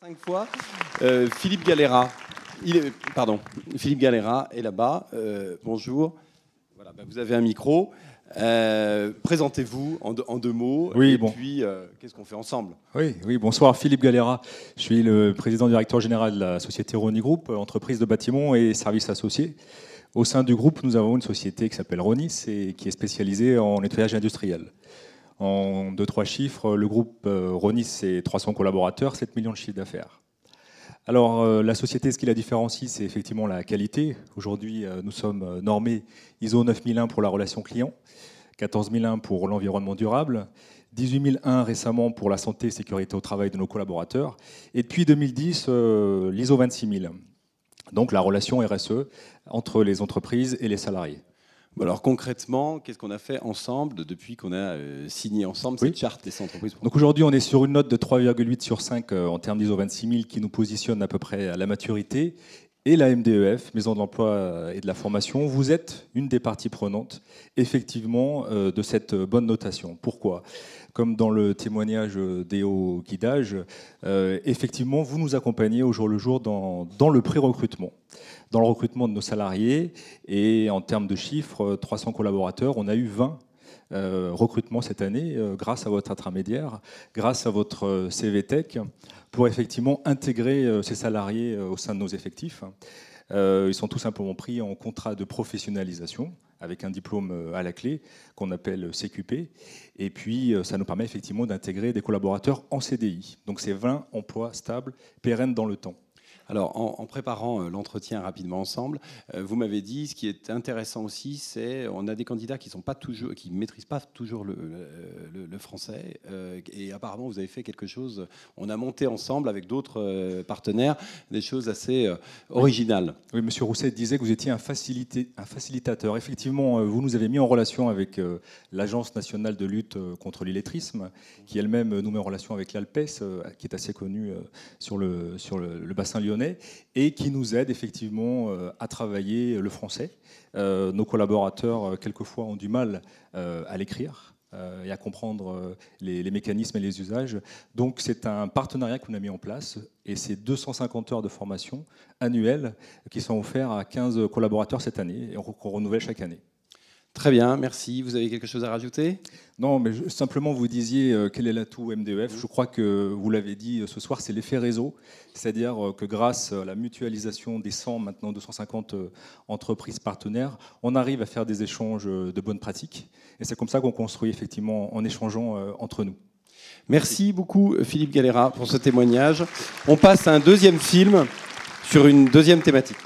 5 fois. Philippe Galera. Philippe Galera est là-bas. Bonjour. Voilà, vous avez un micro. Présentez-vous en deux mots. Oui, puis, qu'est-ce qu'on fait ensemble ? Oui, bonsoir, Philippe Galera. Je suis le président-directeur général de la société Roni Group, entreprise de bâtiments et services associés. Au sein du groupe, nous avons une société qui s'appelle Ronis et qui est spécialisée en nettoyage industriel. En 2-3 chiffres, le groupe Ronis, c'est 300 collaborateurs, 7 millions de chiffres d'affaires. Alors, la société, ce qui la différencie, c'est effectivement la qualité. Aujourd'hui, nous sommes normés ISO 9001 pour la relation client, 14001 pour l'environnement durable, 18001 récemment pour la santé et sécurité au travail de nos collaborateurs, et depuis 2010, l'ISO 26000, donc la relation RSE entre les entreprises et les salariés. Alors concrètement, qu'est-ce qu'on a fait ensemble depuis qu'on a signé ensemble cette charte des entreprises ? Donc aujourd'hui, on est sur une note de 3,8 sur 5 en termes d'ISO 26000 qui nous positionne à peu près à la maturité. Et la MDEF, Maison de l'Emploi et de la Formation, vous êtes une des parties prenantes, effectivement, de cette bonne notation. Pourquoi ? Comme dans le témoignage des hauts guidages, effectivement, vous nous accompagnez au jour le jour dans le pré-recrutement. Dans le recrutement de nos salariés, et en termes de chiffres, 300 collaborateurs, on a eu 20 recrutements cette année, grâce à votre intermédiaire, grâce à votre CVTech, pour effectivement intégrer ces salariés au sein de nos effectifs. Ils sont tout simplement pris en contrat de professionnalisation, avec un diplôme à la clé, qu'on appelle CQP. Et puis, ça nous permet effectivement d'intégrer des collaborateurs en CDI. Donc, c'est 20 emplois stables, pérennes dans le temps. Alors, en préparant l'entretien rapidement ensemble, vous m'avez dit, ce qui est intéressant aussi, c'est on a des candidats qui ne maîtrisent pas toujours le français. Et apparemment, vous avez fait quelque chose. On a monté ensemble avec d'autres partenaires des choses assez originales. Oui, Monsieur Rousset disait que vous étiez un facilitateur. Effectivement, vous nous avez mis en relation avec l'Agence nationale de lutte contre l'illettrisme, qui elle-même nous met en relation avec l'ALPES, qui est assez connue sur le bassin lyonnais, et qui nous aide effectivement à travailler le français. Nos collaborateurs, quelquefois, ont du mal à l'écrire et à comprendre les mécanismes et les usages. Donc c'est un partenariat qu'on a mis en place, et c'est 250 heures de formation annuelle qui sont offertes à 15 collaborateurs cette année, et qu'on renouvelle chaque année. Très bien, merci. Vous avez quelque chose à rajouter ? Non, mais simplement vous disiez quel est l'atout MDEF. Je crois que vous l'avez dit ce soir, c'est l'effet réseau. C'est-à-dire que grâce à la mutualisation des 100, maintenant 250 entreprises partenaires, on arrive à faire des échanges de bonnes pratiques. Et c'est comme ça qu'on construit effectivement en échangeant entre nous. Merci beaucoup Philippe Galera pour ce témoignage. On passe à un deuxième film sur une deuxième thématique.